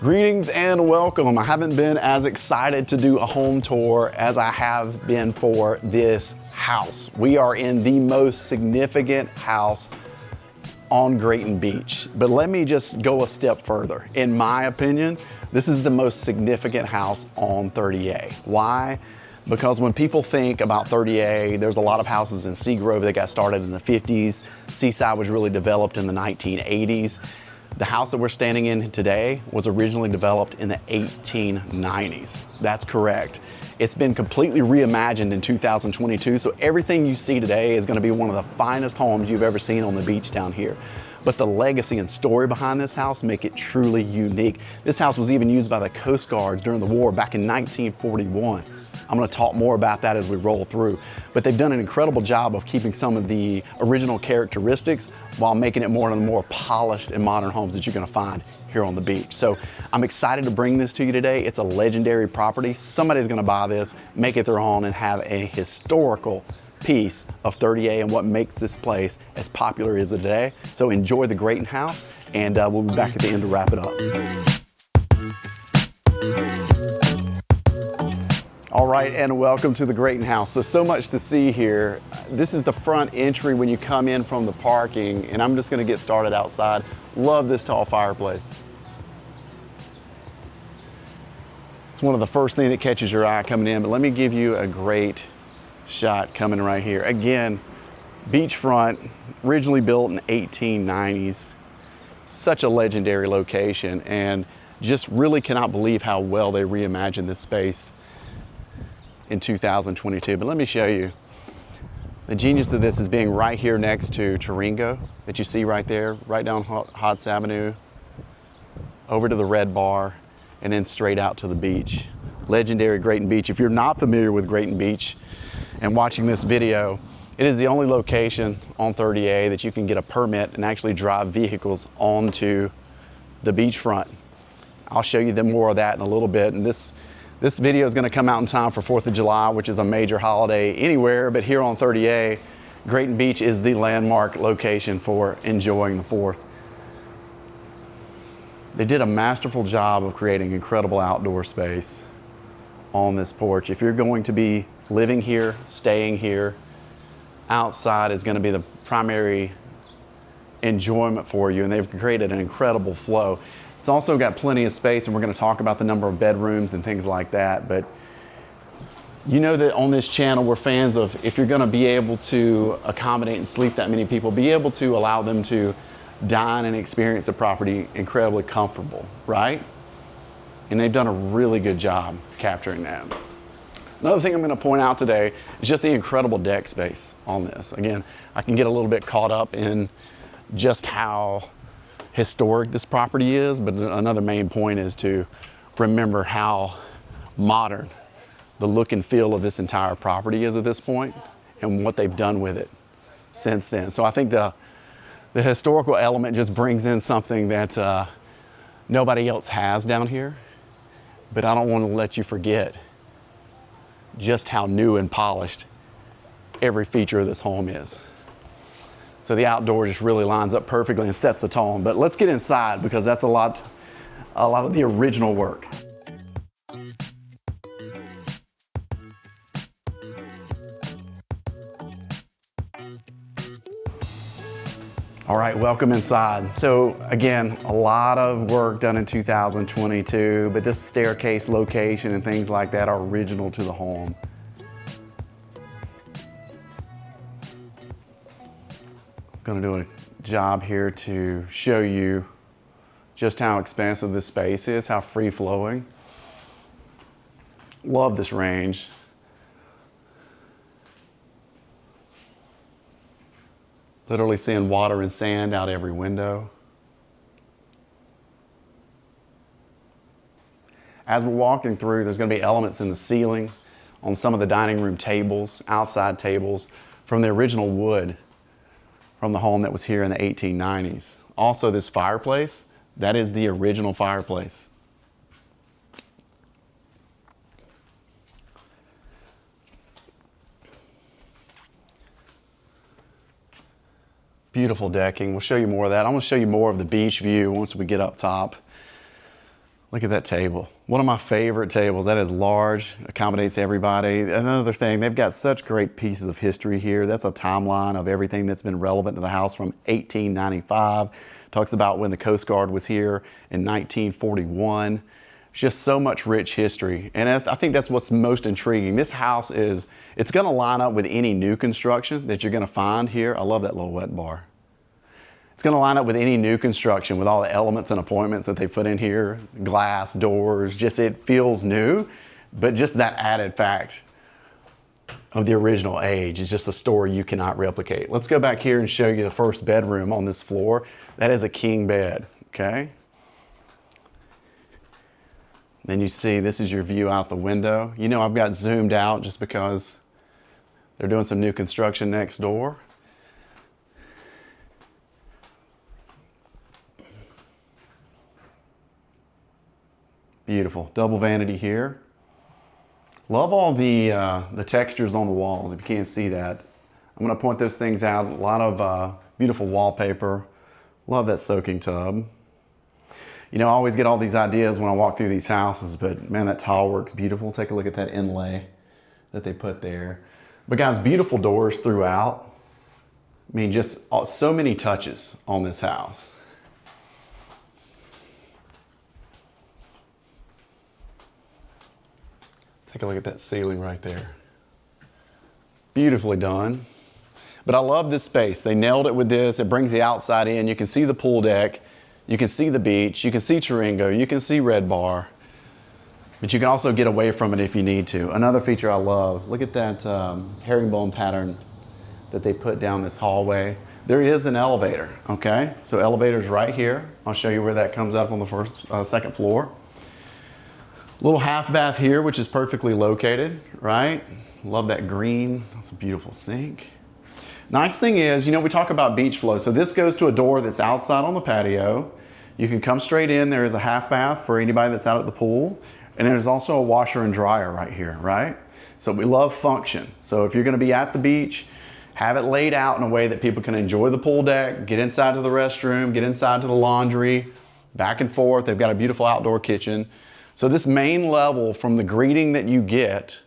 Greetings and welcome. I haven't been as excited to do a home tour as I have been for this house. We are in the most significant house on Grayton Beach. But let me just go a step further. In my opinion, this is the most significant house on 30A. Why? Because when people think about 30A, there's a lot of houses in Seagrove that got started in the 50s. Seaside was really developed in the 1980s. The house that we're standing in today was originally developed in the 1890s. That's correct. It's been completely reimagined in 2022, so everything you see today is going to be one of the finest homes you've ever seen on the beach down here. But the legacy and story behind this house make it truly unique. This house was even used by the Coast Guard during the war back in 1941. I'm going to talk more about that as we roll through. But they've done an incredible job of keeping some of the original characteristics while making it one of the more polished and modern homes that you're going to find here on the beach. So I'm excited to bring this to you today. It's a legendary property. Somebody's going to buy this, make it their own, and have a historical piece of 30A and what makes this place as popular as it is today. So enjoy the Grayton House, and we'll be back at the end to wrap it up. All right, and welcome to the Grayton House. So much to see here. This is the front entry when you come in from the parking, and I'm just gonna get started outside. Love this tall fireplace. It's one of the first things that catches your eye coming in, but let me give you a great shot coming right here. Again, beachfront, originally built in 1890s. Such a legendary location, and just really cannot believe how well they reimagined this space in 2022. But let me show you. The genius of this is being right here next to Taringo that you see right there, right down Hotz Avenue, over to the Red Bar, and then straight out to the beach. Legendary Grayton Beach. If you're not familiar with Grayton Beach and watching this video, it is the only location on 30A that you can get a permit and actually drive vehicles onto the beachfront. I'll show you more of that in a little bit. And this video is going to come out in time for 4th of July, which is a major holiday anywhere, but here on 30A, Grayton Beach is the landmark location for enjoying the 4th. They did a masterful job of creating incredible outdoor space on this porch. If you're going to be living here, staying here, outside is going to be the primary enjoyment for you, and they've created an incredible flow. It's also got plenty of space, and we're going to talk about the number of bedrooms and things like that. But you know that on this channel, we're fans of, if you're going to be able to accommodate and sleep that many people, be able to allow them to dine and experience the property incredibly comfortable, right? And they've done a really good job capturing that. Another thing I'm going to point out today is just the incredible deck space on this. Again, I can get a little bit caught up in just how historic this property is, but another main point is to remember how modern the look and feel of this entire property is at this point and what they've done with it since then. So I think the historical element just brings in something that nobody else has down here, but I don't want to let you forget just how new and polished every feature of this home is. So the outdoor just really lines up perfectly and sets the tone. But let's get inside, because that's a lot of the original work. All right, welcome inside. So again, a lot of work done in 2022, but this staircase location and things like that are original to the home. Going to do a job here to show you just how expansive this space is, how free flowing. Love this range. Literally seeing water and sand out every window. As we're walking through, there's going to be elements in the ceiling, on some of the dining room tables, outside tables, from the original wood from the home that was here in the 1890s. Also, this fireplace, that is the original fireplace. Beautiful decking. We'll show you more of that. I'm going to show you more of the beach view once we get up top. Look at that table. One of my favorite tables. That is large, accommodates everybody. Another thing, they've got such great pieces of history here. That's a timeline of everything that's been relevant to the house from 1895. Talks about when the Coast Guard was here in 1941. Just so much rich history. And I think that's what's most intriguing. This house it's gonna line up with any new construction that you're gonna find here. I love that little wet bar. It's gonna line up with any new construction with all the elements and appointments that they put in here, glass, doors, just it feels new, but just that added fact of the original age is just a story you cannot replicate. Let's go back here and show you the first bedroom on this floor. That is a king bed, okay? Then you see, this is your view out the window. You know, I've got zoomed out just because they're doing some new construction next door. Beautiful, double vanity here. Love all the textures on the walls, if you can't see that. I'm gonna point those things out. A lot of beautiful wallpaper. Love that soaking tub. You know, I always get all these ideas when I walk through these houses, but man, that tile work's beautiful. Take a look at that inlay that they put there. But guys, beautiful doors throughout. I mean, just so many touches on this house. Take a look at that ceiling right there. Beautifully done. But I love this space. They nailed it with this. It brings the outside in. You can see the pool deck. You can see the beach, you can see Taringo, you can see Red Bar, but you can also get away from it if you need to. Another feature I love, look at that herringbone pattern that they put down this hallway. There is an elevator, okay? So elevator's right here. I'll show you where that comes up on the second floor. Little half bath here, which is perfectly located, right? Love that green, that's a beautiful sink. Nice thing is, you know, we talk about beach flow. So this goes to a door that's outside on the patio. You can come straight in. There is a half bath for anybody that's out at the pool. And there's also a washer and dryer right here, right? So we love function. So if you're gonna be at the beach, have it laid out in a way that people can enjoy the pool deck, get inside to the restroom, get inside to the laundry, back and forth. They've got a beautiful outdoor kitchen. So this main level, from the greeting that you get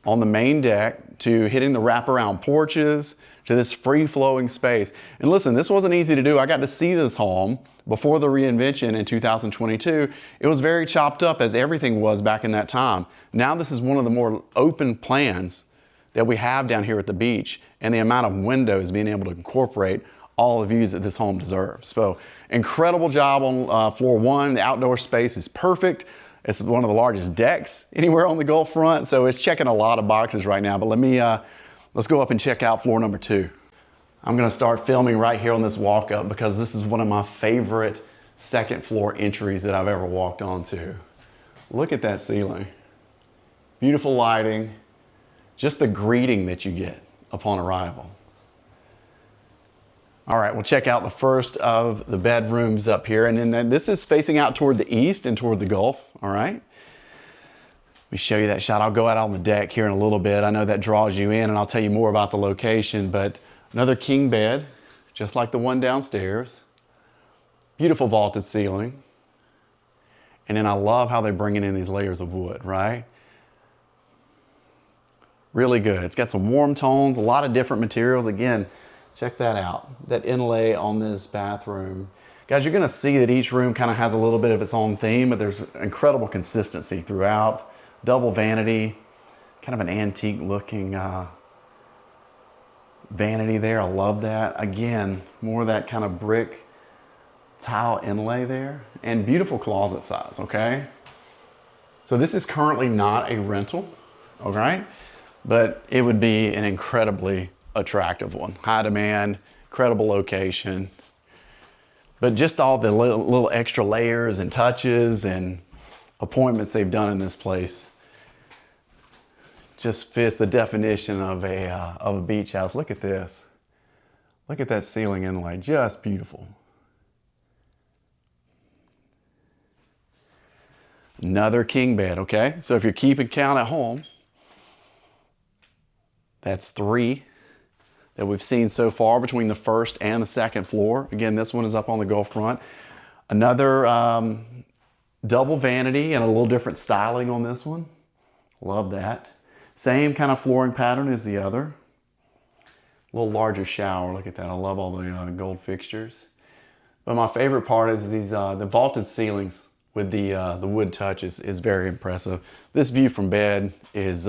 on the main deck to hitting the wraparound porches, to this free-flowing space. And listen, this wasn't easy to do. I got to see this home before the reinvention in 2022. It was very chopped up, as everything was back in that time. Now this is one of the more open plans that we have down here at the beach, and the amount of windows being able to incorporate all the views that this home deserves. So incredible job on floor one. The outdoor space is perfect. It's one of the largest decks anywhere on the Gulf front, so it's checking a lot of boxes right now. But let's go up and check out floor number 2. I'm gonna start filming right here on this walk up because this is one of my favorite second floor entries that I've ever walked onto. Look at that ceiling. Beautiful lighting, just the greeting that you get upon arrival. All right, we'll check out the first of the bedrooms up here. And then this is facing out toward the east and toward the Gulf, all right? Let me show you that shot. I'll go out on the deck here in a little bit. I know that draws you in, and I'll tell you more about the location, but another king bed, just like the one downstairs. Beautiful vaulted ceiling. And then I love how they're bringing in these layers of wood, right? Really good. It's got some warm tones, a lot of different materials. Again, check that out, that inlay on this bathroom. Guys, you're gonna see that each room kind of has a little bit of its own theme, but there's incredible consistency throughout. Double vanity, kind of an antique looking vanity there. I love that. Again, more of that kind of brick tile inlay there, and beautiful closet size, okay? So this is currently not a rental, all right? But it would be an incredibly attractive one. High demand, incredible location. But just all the little extra layers and touches and appointments they've done in this place just fits the definition of a beach house. Look at this. Look at that ceiling inlay, just beautiful. Another king bed, okay? So if you're keeping count at home, that's 3 that we've seen so far between the first and the second floor. Again, this one is up on the Gulf front. Another Double vanity and a little different styling on this one. Love that. Same kind of flooring pattern as the other. A little larger shower, look at that. I love all the gold fixtures. But my favorite part is these the vaulted ceilings with the wood touch is very impressive. This view from bed is,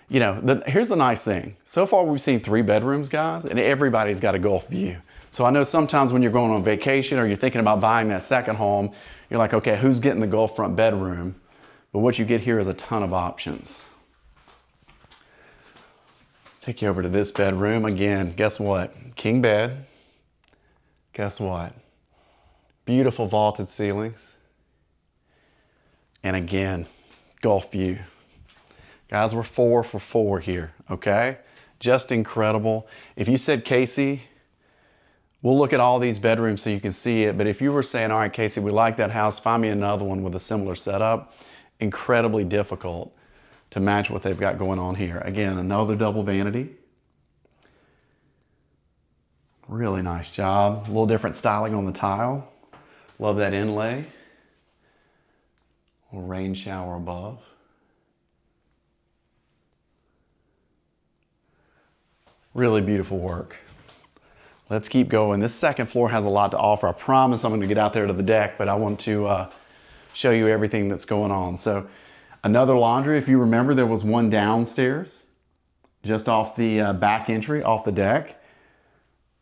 you know, here's the nice thing. So far we've seen 3 bedrooms, guys, and everybody's got a Gulf view. So I know sometimes when you're going on vacation or you're thinking about buying that second home, you're like, okay, who's getting the Gulf front bedroom? But what you get here is a ton of options. Take you over to this bedroom. Again, guess what? King bed. Guess what? Beautiful vaulted ceilings. And again, Gulf view. Guys, we're 4 for 4 here, okay? Just incredible. If you said, Casey, we'll look at all these bedrooms so you can see it, but if you were saying, all right, Casey, we like that house, find me another one with a similar setup, incredibly difficult to match what they've got going on here. Again, another double vanity. Really nice job. A little different styling on the tile. Love that inlay. A little rain shower above. Really beautiful work. Let's keep going. This second floor has a lot to offer. I promise I'm going to get out there to the deck, but I want to show you everything that's going on. So another laundry. If you remember, there was one downstairs just off the back entry, off the deck.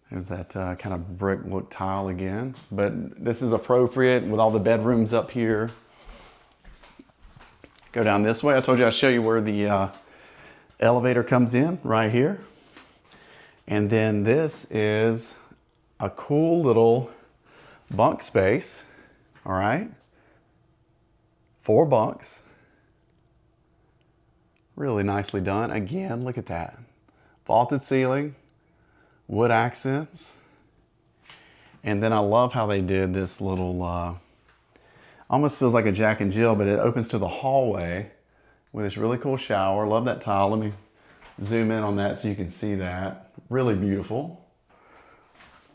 There's that kind of brick look tile again, but this is appropriate with all the bedrooms up here. Go down this way. I told you I'd show you where the elevator comes in right here. And then this is a cool little bunk space, all right? 4 bunks. Really nicely done. Again, look at that. Vaulted ceiling, wood accents. And then I love how they did this little, almost feels like a Jack and Jill, but it opens to the hallway with this really cool shower. Love that tile. Let me zoom in on that so you can see that. Really beautiful.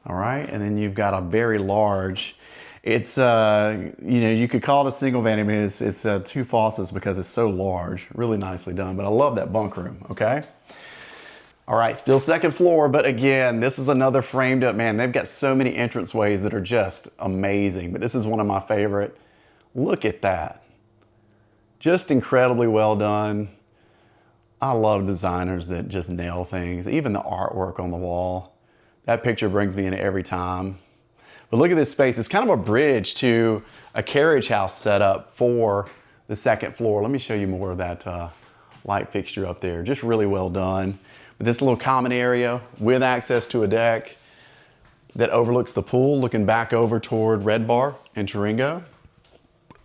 All right, and then you've got a very large, it's, you know, you could call it a single vanity, but it's 2 faucets because it's so large. Really nicely done, but I love that bunk room, okay? All right, still second floor, but again, this is another framed up, man, they've got so many entranceways that are just amazing, but this is one of my favorite. Look at that. Just incredibly well done. I love designers that just nail things, even the artwork on the wall. That picture brings me in every time. But look at this space. It's kind of a bridge to a carriage house setup for the second floor. Let me show you more of that light fixture up there. Just really well done. With this little common area with access to a deck that overlooks the pool, looking back over toward Red Bar and Taringo.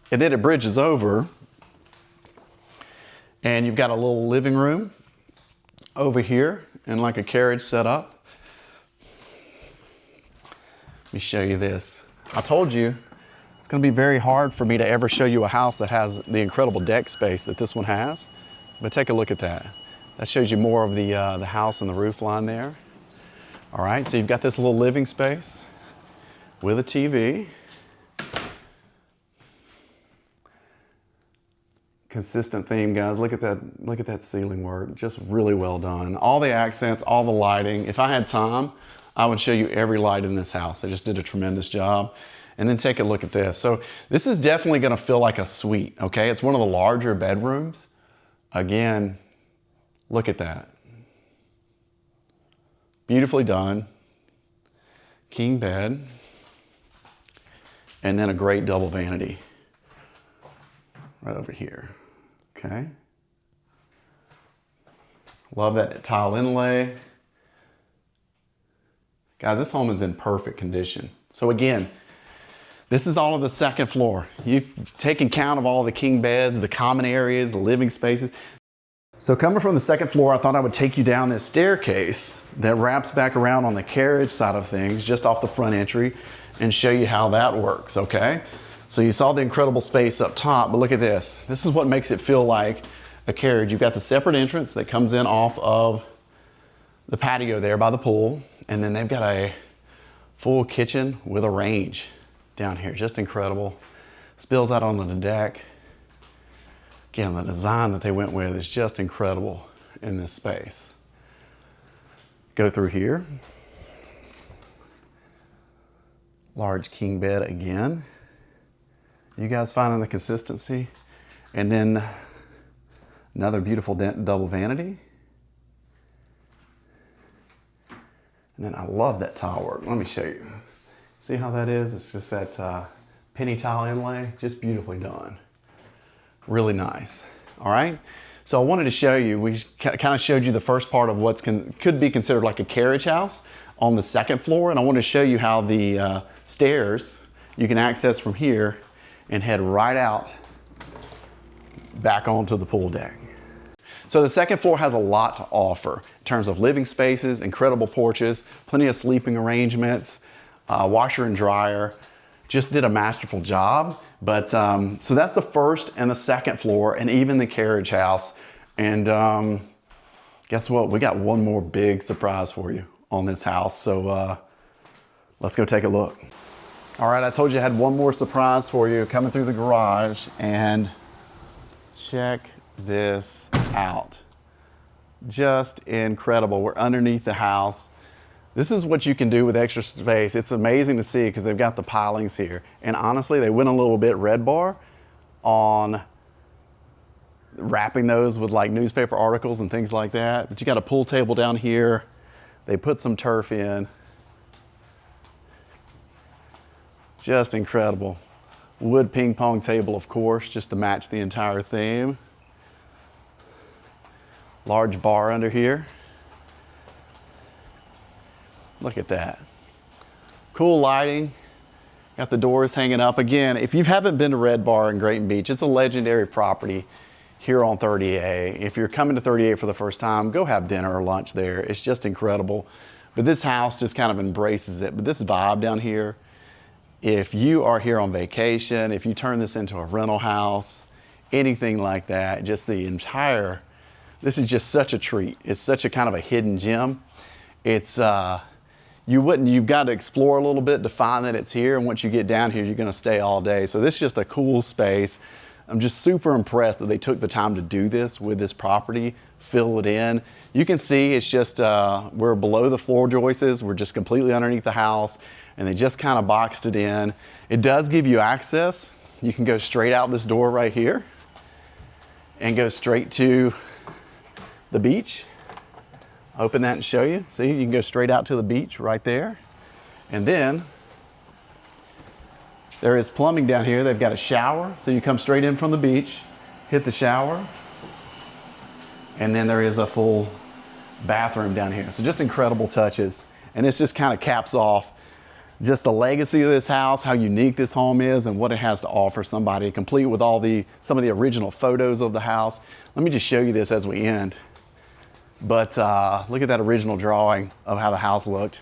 And then it bridges over. And you've got a little living room over here and like a carriage set up. Let me show you this. I told you it's going to be very hard for me to ever show you a house that has the incredible deck space that this one has. But take a look at that. That shows you more of the house and the roof line there. All right, so you've got this little living space with a TV. Consistent theme, guys. Look at that ceiling work. Just really well done. All the accents, all the lighting. If I had time, I would show you every light in this house. They just did a tremendous job. And then take a look at this. So this is definitely gonna feel like a suite, okay? It's one of the larger bedrooms. Again, look at that. Beautifully done. King bed. And then a great double vanity right over here. Okay. Love that tile inlay. Guys, this home is in perfect condition. So again, this is all of the second floor. You've taken count of all the king beds, the common areas, the living spaces. So coming from the second floor, I thought I would take you down this staircase that wraps back around on the carriage side of things, just off the front entry, and show you how that works, okay? So you saw the incredible space up top, but look at this. This is what makes it feel like a carriage. You've got the separate entrance that comes in off of the patio there by the pool, and then they've got a full kitchen with a range down here. Just incredible. spills out onto the deck. Again, the design that they went with is just incredible in this space. Go through here. Large king bed again. You guys finding the consistency? And then another beautiful double vanity. And then I love that tile work. Let me show you. See how that is? It's just that penny tile inlay, just beautifully done. Really nice. All right. So I wanted to show you, we kind of showed you the first part of what could be considered like a carriage house on the second floor. And I want to show you how the stairs you can access from here and head right out back onto the pool deck. So the second floor has a lot to offer in terms of living spaces, incredible porches, plenty of sleeping arrangements, washer and dryer. Just did a masterful job. But so that's the first and the second floor and even the carriage house. And guess what? We got one more big surprise for you on this house. So let's go take a look. All right, I told you I had one more surprise for you coming through the garage, and check this out. Just incredible. We're underneath the house. This is what you can do with extra space. It's amazing to see because they've got the pilings here. And honestly, they went a little bit red bar on wrapping those with like newspaper articles and things like that. But you got a pool table down here. They put some turf in. Just incredible. Wood ping pong table, of course, just to match the entire theme. Large bar under here. Look at that. Cool lighting. Got the doors hanging up. Again, if you haven't been to Red Bar in Grayton Beach, it's a legendary property here on 30A. If you're coming to 30A for the first time, go have dinner or lunch there. It's just incredible. But this house just kind of embraces it. But this vibe down here, if you are here on vacation, if you turn this into a rental house, anything like that, just the entire, this is just such a treat. It's such a kind of a hidden gem. It's, you've got to explore a little bit to find that it's here. And once you get down here, you're going to stay all day. So this is just a cool space. I'm just super impressed that they took the time to do this with this property, fill it in. You can see it's just, we're below the floor joists. We're just completely underneath the house, and they just kind of boxed it in. It does give you access. You can go straight out this door right here and go straight to the beach. Open that and show you. See, you can go straight out to the beach right there. And then there is plumbing down here. They've got a shower. So you come straight in from the beach, hit the shower, and then there is a full bathroom down here. So just incredible touches. And this just kind of caps off just the legacy of this house, how unique this home is, and what it has to offer somebody, complete with some of the original photos of the house. Let me just show you this as we end. But look at that original drawing of how the house looked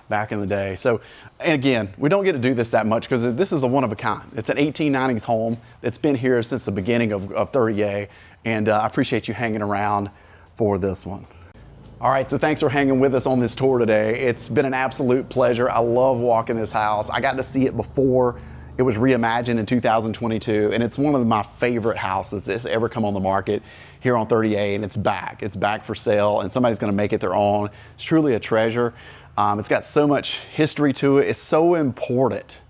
back in the day. So again, we don't get to do this that much because this is a one of a kind. It's an 1890s home that's been here since the beginning of 30A, and I appreciate you hanging around for this one. All right, so thanks for hanging with us on this tour today. It's been an absolute pleasure. I love walking this house. I got to see it before it was reimagined in 2022, and it's one of my favorite houses that's ever come on the market here on 30A, and it's back. It's back for sale, and somebody's gonna make it their own. It's truly a treasure. It's got so much history to it. It's so important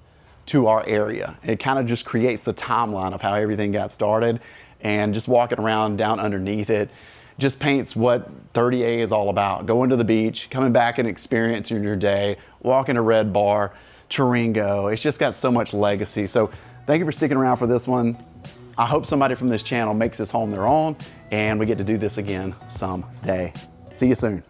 to our area. It kind of just creates the timeline of how everything got started, and just walking around down underneath it just paints what 30A is all about. Going to the beach, coming back and experiencing your day, walking to Red Bar, Chiringo. It's just got so much legacy. So thank you for sticking around for this one. I hope somebody from this channel makes this home their own, and we get to do this again someday. See you soon.